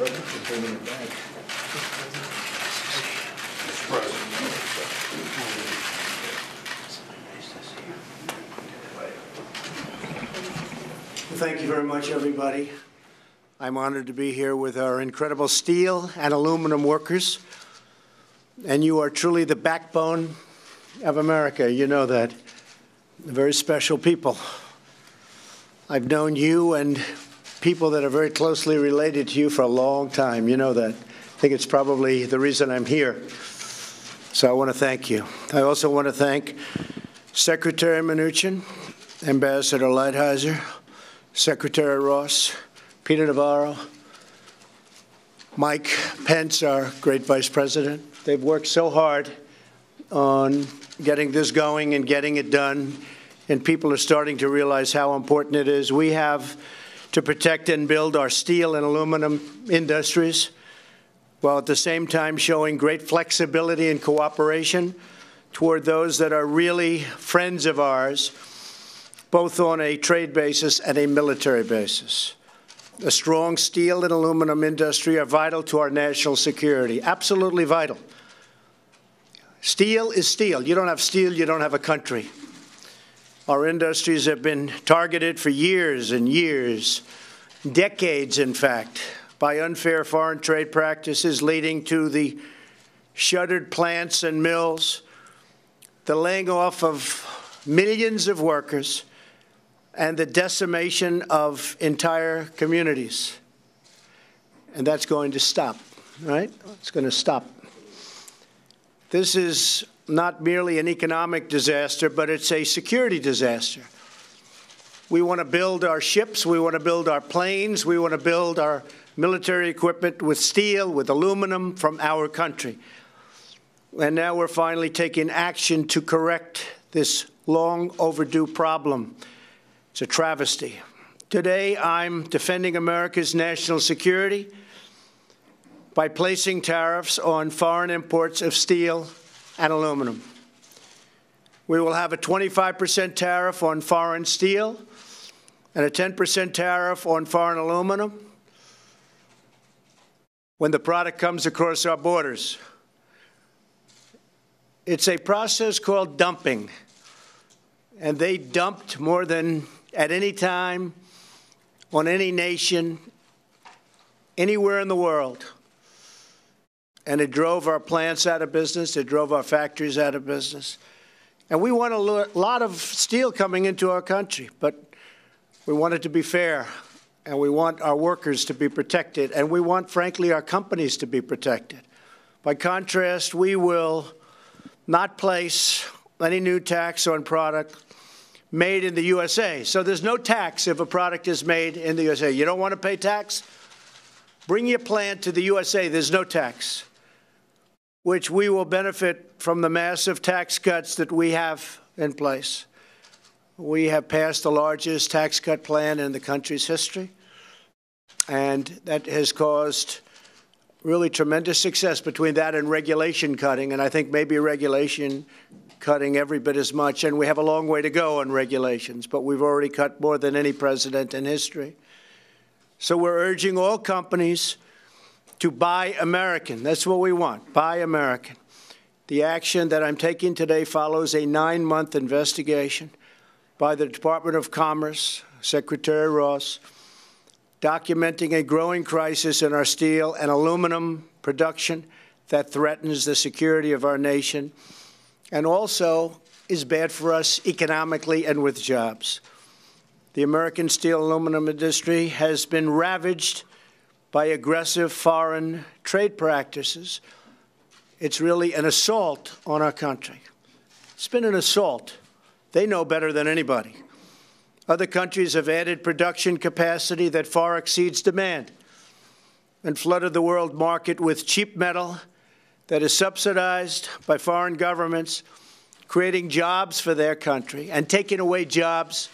Thank you very much, everybody. I'm honored to be here with our incredible steel and aluminum workers. And you are truly the backbone of America. You know that. Very special people. I've known you and people that are very closely related to you for a long time. You know that. I think it's probably the reason I'm here. So I want to thank you. I also want to thank Secretary Mnuchin, Ambassador Lighthizer, Secretary Ross, Peter Navarro, Mike Pence, our great Vice President. They've worked so hard on getting this going and getting it done, and people are starting to realize how important it is. We have to protect and build our steel and aluminum industries, while at the same time showing great flexibility and cooperation toward those that are really friends of ours, both on a trade basis and a military basis. A strong steel and aluminum industry are vital to our national security, absolutely vital. Steel is steel. You don't have steel, you don't have a country. Our industries have been targeted for years and years, decades in fact, by unfair foreign trade practices leading to the shuttered plants and mills, the laying off of millions of workers, and the decimation of entire communities. And that's going to stop, right? It's going to stop. This is not merely an economic disaster, but it's a security disaster. We want to build our ships, we want to build our planes, we want to build our military equipment with steel, with aluminum from our country. And now we're finally taking action to correct this long overdue problem. It's a travesty. Today, I'm defending America's national security by placing tariffs on foreign imports of steel and aluminum. We will have a 25% tariff on foreign steel and a 10% tariff on foreign aluminum when the product comes across our borders. It's a process called dumping, and they dumped more than at any time on any nation anywhere in the world. And it drove our plants out of business. It drove our factories out of business. And we want a lot of steel coming into our country, but we want it to be fair, and we want our workers to be protected, and we want, frankly, our companies to be protected. By contrast, we will not place any new tax on product made in the USA. So there's no tax if a product is made in the USA. You don't want to pay tax? Bring your plant to the USA. There's no tax, which we will benefit from the massive tax cuts that we have in place. We have passed the largest tax cut plan in the country's history, and that has caused really tremendous success between that and regulation cutting, and I think maybe regulation cutting every bit as much, and we have a long way to go on regulations, but we've already cut more than any president in history. So we're urging all companies to buy American. That's what we want, buy American. The action that I'm taking today follows a 9-month investigation by the Department of Commerce, Secretary Ross, documenting a growing crisis in our steel and aluminum production that threatens the security of our nation and also is bad for us economically and with jobs. The American steel aluminum industry has been ravaged by aggressive foreign trade practices. It's really an assault on our country. It's been an assault. They know better than anybody. Other countries have added production capacity that far exceeds demand and flooded the world market with cheap metal that is subsidized by foreign governments, creating jobs for their country and taking away jobs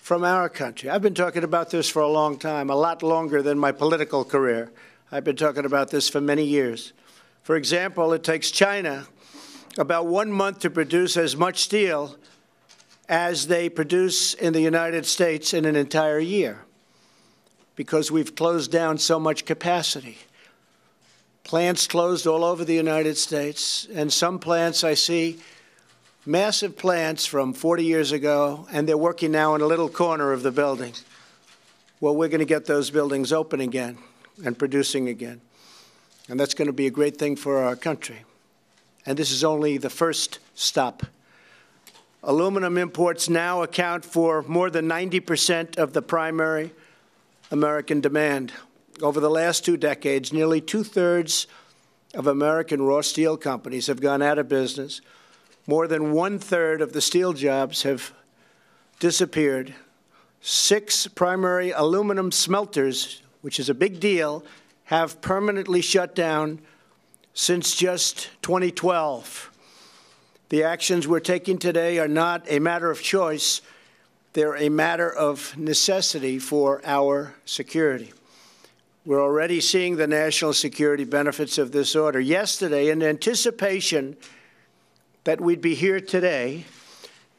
from our country. I've been talking about this for a long time, a lot longer than my political career. I've been talking about this for many years. For example, it takes China about 1 month to produce as much steel as they produce in the United States in an entire year, because we've closed down so much capacity. Plants closed all over the United States, and some plants I see, massive plants from 40 years ago, and they're working now in a little corner of the building. Well, we're going to get those buildings open again and producing again. And that's going to be a great thing for our country. And this is only the first stop. Aluminum imports now account for more than 90% of the primary American demand. Over the last 2 decades, nearly 2/3 of American raw steel companies have gone out of business. More than 1/3 of the steel jobs have disappeared. 6 primary aluminum smelters, which is a big deal, have permanently shut down since just 2012. The actions we're taking today are not a matter of choice. They're a matter of necessity for our security. We're already seeing the national security benefits of this order. Yesterday, in anticipation that we'd be here today,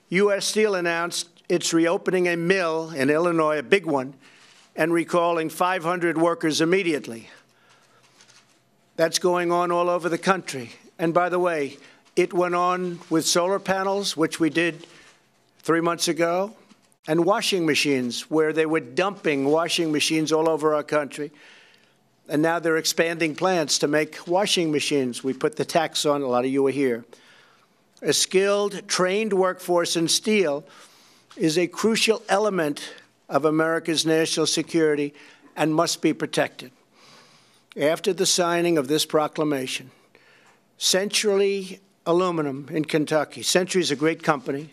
U.S. Steel announced it's reopening a mill in Illinois, a big one, and recalling 500 workers immediately. That's going on all over the country. And by the way, it went on with solar panels, which we did 3 months ago, and washing machines, where they were dumping washing machines all over our country. And now they're expanding plants to make washing machines. We put the tax on, a lot of you are here. A skilled, trained workforce in steel is a crucial element of America's national security and must be protected. After the signing of this proclamation, Century Aluminum in Kentucky, Century is a great company,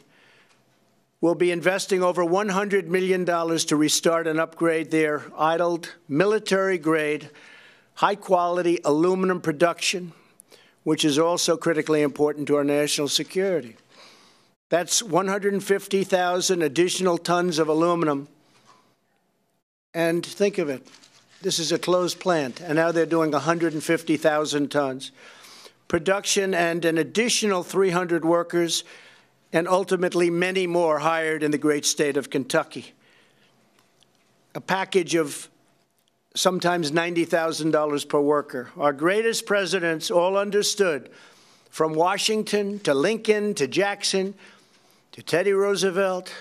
will be investing over $100 million to restart and upgrade their idled, military-grade, high-quality aluminum production, which is also critically important to our national security. That's 150,000 additional tons of aluminum. And think of it, this is a closed plant, and now they're doing 150,000 tons. Production and an additional 300 workers, and ultimately many more hired in the great state of Kentucky. A package of sometimes $90,000 per worker. Our greatest presidents all understood, from Washington to Lincoln to Jackson to Teddy Roosevelt,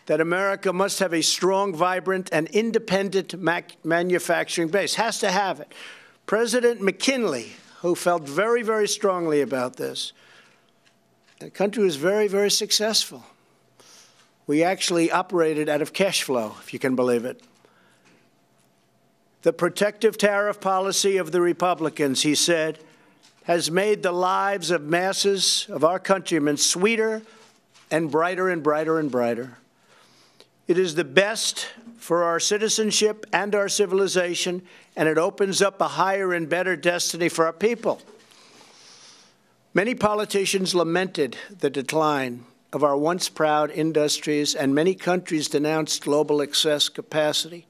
that America must have a strong, vibrant, and independent manufacturing base. Has to have it. President McKinley, who felt very, very strongly about this, the country was very, very successful. We actually operated out of cash flow, if you can believe it. The protective tariff policy of the Republicans, he said, has made the lives of masses of our countrymen sweeter and brighter and brighter and brighter. It is the best for our citizenship and our civilization, and it opens up a higher and better destiny for our people. Many politicians lamented the decline of our once proud industries, and many countries denounced global excess capacity.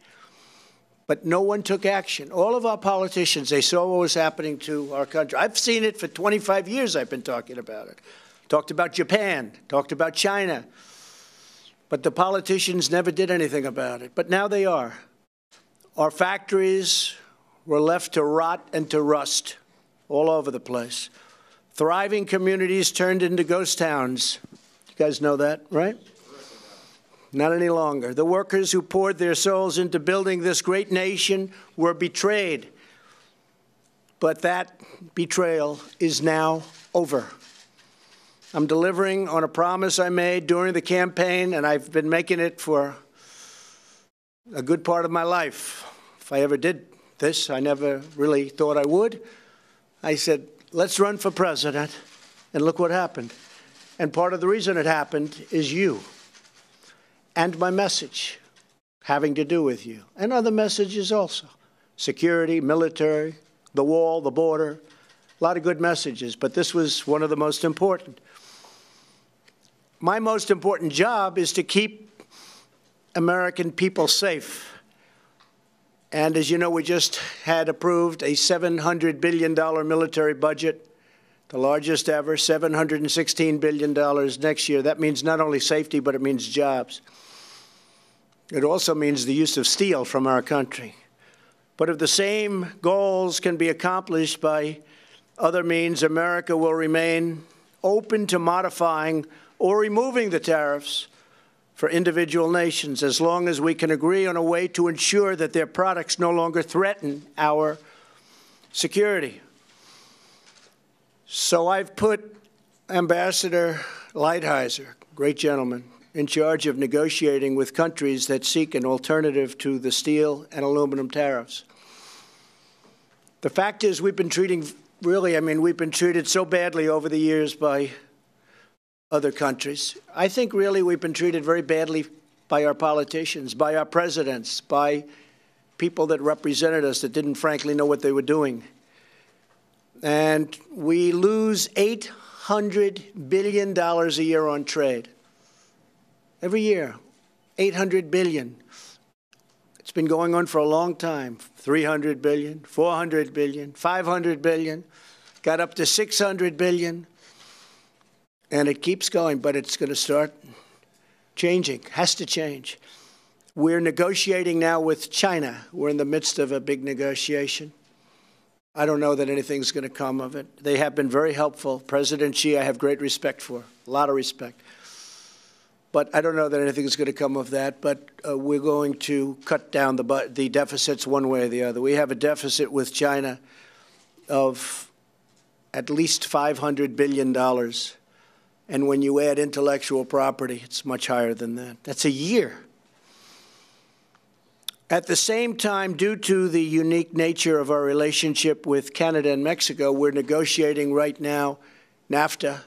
But no one took action. All of our politicians, they saw what was happening to our country. I've seen it for 25 years. I've been talking about it. Talked about Japan, talked about China. But the politicians never did anything about it. But now they are. Our factories were left to rot and to rust all over the place. Thriving communities turned into ghost towns. You guys know that, right? Not any longer. The workers who poured their souls into building this great nation were betrayed. But that betrayal is now over. I'm delivering on a promise I made during the campaign, and I've been making it for a good part of my life. If I ever did this, I never really thought I would. I said, let's run for president, and look what happened. And part of the reason it happened is you. And my message having to do with you. And other messages also. Security, military, the wall, the border. A lot of good messages, but this was one of the most important. My most important job is to keep American people safe. And as you know, we just had approved a $700 billion military budget, the largest ever, $716 billion next year. That means not only safety, but it means jobs. It also means the use of steel from our country. But if the same goals can be accomplished by other means, America will remain open to modifying or removing the tariffs for individual nations as long as we can agree on a way to ensure that their products no longer threaten our security. So I've put Ambassador Lighthizer, great gentleman, in charge of negotiating with countries that seek an alternative to the steel and aluminum tariffs. The fact is we've been treated so badly over the years by other countries. I think really we've been treated very badly by our politicians, by our presidents, by people that represented us that didn't frankly know what they were doing. And we lose $800 billion a year on trade. Every year, $800 billion. It's been going on for a long time. $300 billion, $400 billion, $500 billion, got up to $600 billion. And it keeps going, but it's going to start changing, has to change. We're negotiating now with China. We're in the midst of a big negotiation. I don't know that anything's going to come of it. They have been very helpful. President Xi, I have great respect for, a lot of respect. But I don't know that anything is going to come of that. But we're going to cut down the deficits one way or the other. We have a deficit with China of at least $500 billion. And when you add intellectual property, it's much higher than that. That's a year. At the same time, due to the unique nature of our relationship with Canada and Mexico, we're negotiating right now NAFTA.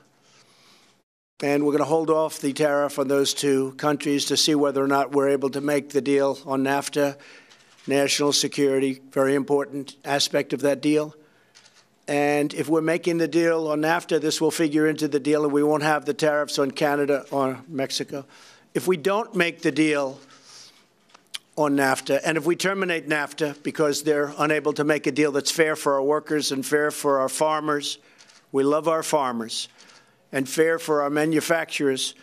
And we're going to hold off the tariff on those two countries to see whether or not we're able to make the deal on NAFTA. National security, very important aspect of that deal. And if we're making the deal on NAFTA, this will figure into the deal, and we won't have the tariffs on Canada or Mexico. If we don't make the deal on NAFTA, and if we terminate NAFTA because they're unable to make a deal that's fair for our workers and fair for our farmers, we love our farmers, and fair for our manufacturers,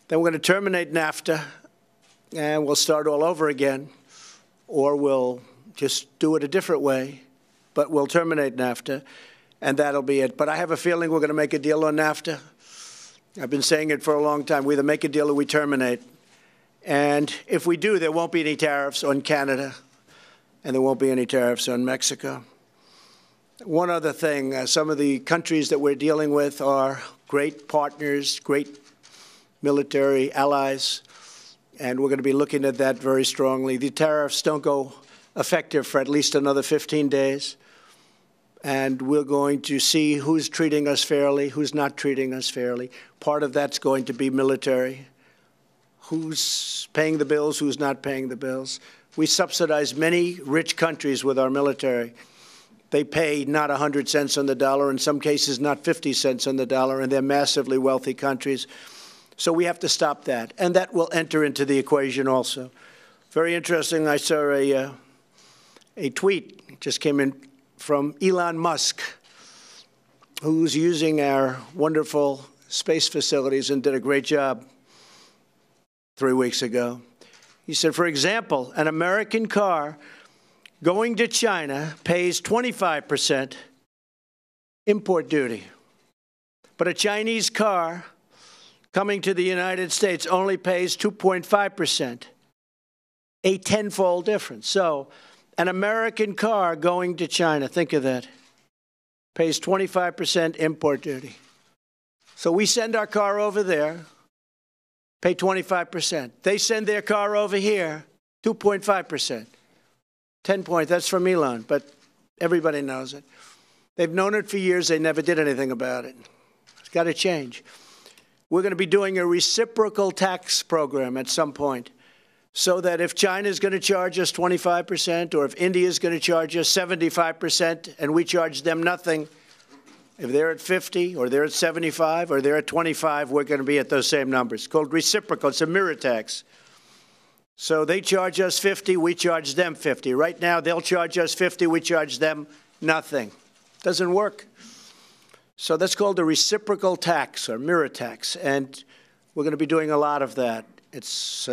then we're going to terminate NAFTA, and we'll start all over again, or we'll just do it a different way. But we'll terminate NAFTA, and that'll be it. But I have a feeling we're going to make a deal on NAFTA. I've been saying it for a long time. We either make a deal or we terminate. And if we do, there won't be any tariffs on Canada, and there won't be any tariffs on Mexico. One other thing, some of the countries that we're dealing with are great partners, great military allies, and we're going to be looking at that very strongly. The tariffs don't go effective for at least another 15 days. And we're going to see who's treating us fairly, who's not treating us fairly. Part of that's going to be military. Who's paying the bills, who's not paying the bills. We subsidize many rich countries with our military. They pay not 100 cents on the dollar, in some cases not 50 cents on the dollar, and they're massively wealthy countries. So we have to stop that. And that will enter into the equation also. Very interesting, I saw a tweet just came in from Elon Musk, who's using our wonderful space facilities and did a great job 3 weeks ago. He said, for example, an American car going to China pays 25% import duty, but a Chinese car coming to the United States only pays 2.5%, a tenfold difference. So an American car going to China, think of that, pays 25% import duty. So we send our car over there, pay 25%. They send their car over here, 2.5%. 10 points, that's from Elon, but everybody knows it. They've known it for years. They never did anything about it. It's got to change. We're going to be doing a reciprocal tax program at some point, so that if China is going to charge us 25%, or if India is going to charge us 75%, and we charge them nothing, if they're at 50, or they're at 75, or they're at 25, we're going to be at those same numbers. It's called reciprocal. It's a mirror tax. So they charge us 50, we charge them 50. Right now, they'll charge us 50, we charge them nothing. Doesn't work. So that's called a reciprocal tax or mirror tax, and we're going to be doing a lot of that. It's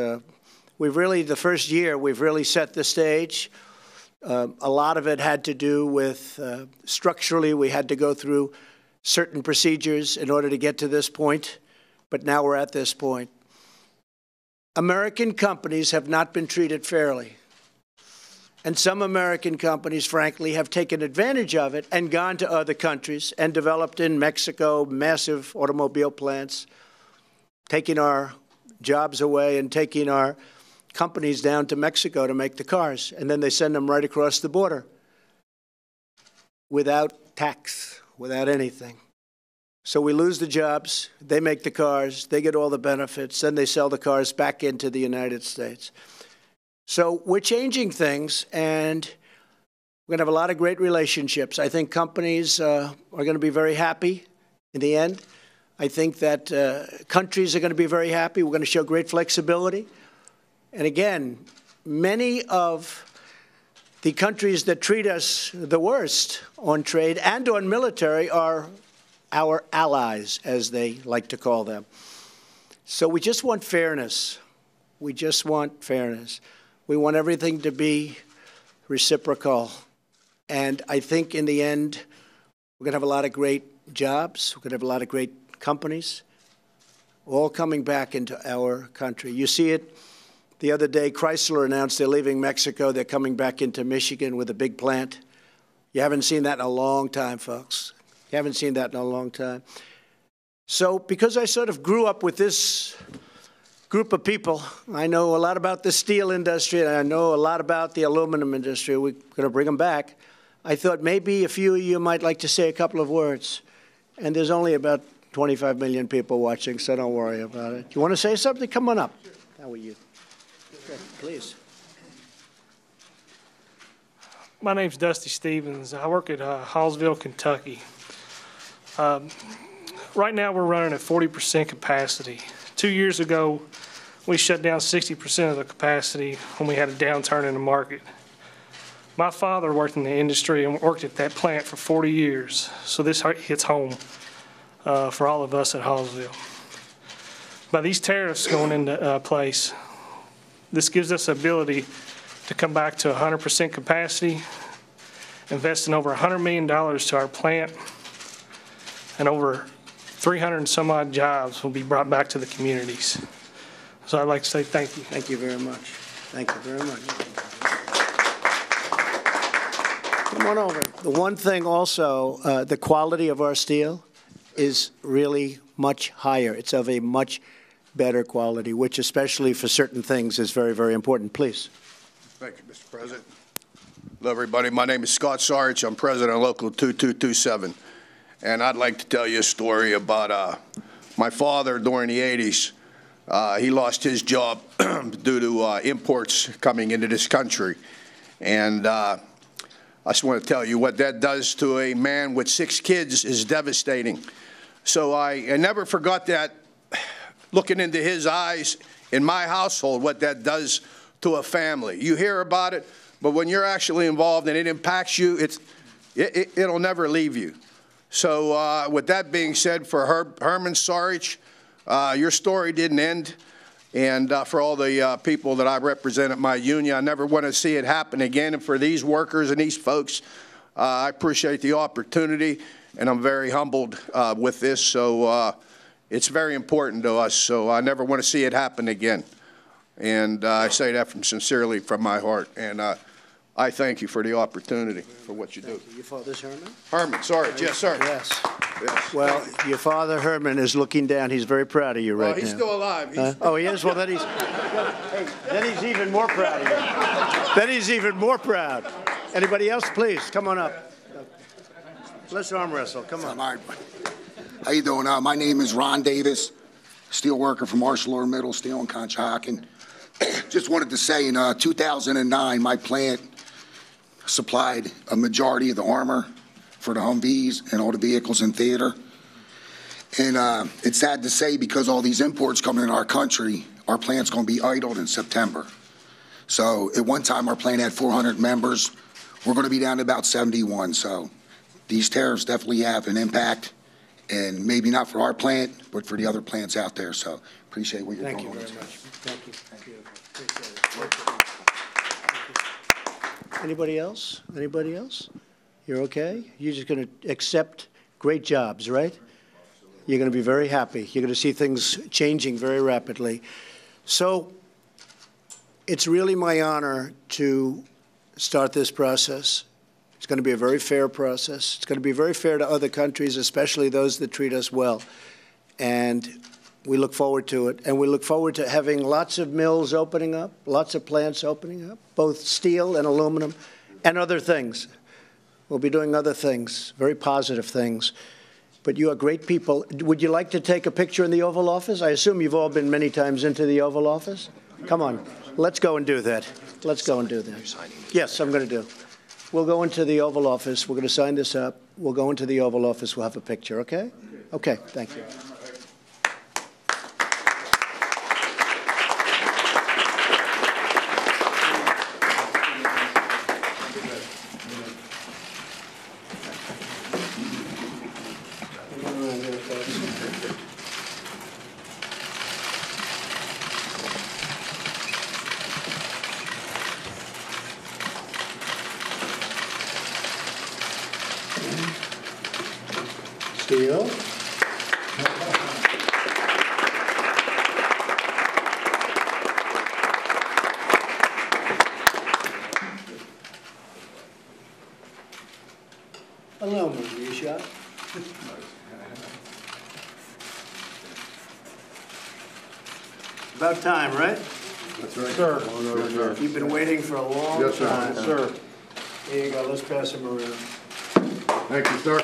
the first year, we've really set the stage. A lot of it had to do with structurally, we had to go through certain procedures in order to get to this point, but now we're at this point. American companies have not been treated fairly. And some American companies, frankly, have taken advantage of it and gone to other countries and developed in Mexico massive automobile plants, taking our jobs away and taking our companies down to Mexico to make the cars. And then they send them right across the border without tax, without anything. So we lose the jobs, they make the cars, they get all the benefits, then they sell the cars back into the United States. So we're changing things, and we're going to have a lot of great relationships. I think companies are going to be very happy in the end. I think that countries are going to be very happy. We're going to show great flexibility. And again, many of the countries that treat us the worst on trade and on military are our allies, as they like to call them. So we just want fairness. We just want fairness. We want everything to be reciprocal. And I think in the end, we're going to have a lot of great jobs. We're going to have a lot of great companies all coming back into our country. You see it the other day. Chrysler announced they're leaving Mexico. They're coming back into Michigan with a big plant. You haven't seen that in a long time, folks. You haven't seen that in a long time. So because I sort of grew up with this group of people, I know a lot about the steel industry, and I know a lot about the aluminum industry. We're going to bring them back. I thought maybe a few of you might like to say a couple of words. And there's only about 25 million people watching, so don't worry about it. You want to say something? Come on up. How are you? Good. Please. My name's Dusty Stevens. I work at Hallsville, Kentucky. Right now we're running at 40% capacity. 2 years ago, we shut down 60% of the capacity when we had a downturn in the market. My father worked in the industry and worked at that plant for 40 years, so this hits home for all of us at Hallsville. By these tariffs going into place, this gives us the ability to come back to 100% capacity, investing over $100 million to our plant, and over 300 and some odd jobs will be brought back to the communities. So I'd like to say thank you. Thank you very much. Thank you very much. Come on over. The one thing also, the quality of our steel is really much higher. It's of a much better quality, which especially for certain things is very, very important. Please. Thank you, Mr. President. Hello, everybody. My name is Scott Sarich. I'm president of Local 2227. And I'd like to tell you a story about my father during the 80s. He lost his job due to imports coming into this country. And I just want to tell you what that does to a man with 6 kids is devastating. So I never forgot that, looking into his eyes in my household, what that does to a family. You hear about it, but when you're actually involved and it impacts you, it'll never leave you. So with that being said, for Herman Sarich, your story didn't end. And for all the people that I represent at my union, I never want to see it happen again. And for these workers and these folks, I appreciate the opportunity, and I'm very humbled with this. So it's very important to us. So I never want to see it happen again. And I say that sincerely from my heart. And I thank you for the opportunity for what you do. Your father's Herman? Herman, sorry. Yes, sir. Yes. Yes. Well, your father, Herman, is looking down. He's very proud of you right now. He's still alive. Oh, he is? Well, then he's even more proud of you. Then he's even more proud. Anybody else? Please, come on up. Let's arm wrestle. Come on. How you doing? My name is Ron Davis, steel worker from ArcelorMittal Steel in Conshohocken. Just wanted to say, in 2009, my plant supplied a majority of the armor for the Humvees and all the vehicles in theater. And it's sad to say, because all these imports coming in our country, our plant's going to be idled in September. So at one time, our plant had 400 members. We're going to be down to about 71. So these tariffs definitely have an impact, and maybe not for our plant, but for the other plants out there. So Appreciate what you're Thank doing. you on very this. much. Thank you. Appreciate it. Anybody else? Anybody else? You're okay? You're just going to accept great jobs, right? You're going to be very happy. You're going to see things changing very rapidly. So it's really my honor to start this process. It's going to be a very fair process. It's going to be very fair to other countries, especially those that treat us well. And we look forward to it. And we look forward to having lots of mills opening up, lots of plants opening up, both steel and aluminum and other things. We'll be doing other things, very positive things. But you are great people. Would you like to take a picture in the Oval Office? I assume you've all been many times into the Oval Office. Come on, let's go and do that. Let's go and do that. Yes, I'm going to do. We'll go into the Oval Office. We're going to sign this up. We'll go into the Oval Office. We'll have a picture, okay? Okay, thank you. Steel. Aluminum, you shot? About time, right? That's right, sir. Yes, sir. You've been waiting for a long Yes, sir. time. Yes, sir. Here you go, let's pass him around. Thank you, sir.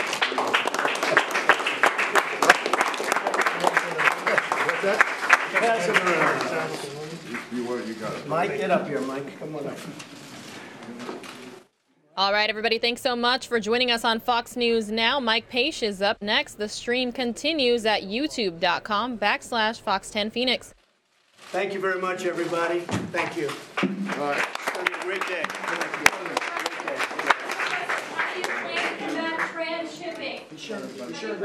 What's that? Pass him around. You got it. Mike, get up here, Mike, come on up. All right, everybody, thanks so much for joining us on Fox News Now. Mike Page is up next. The stream continues at youtube.com/Fox10Phoenix. Thank you very much, everybody. Thank you. All right. It's been a great day. Thank you. Great day. How do you plan to combat transshipping? Be sure to grab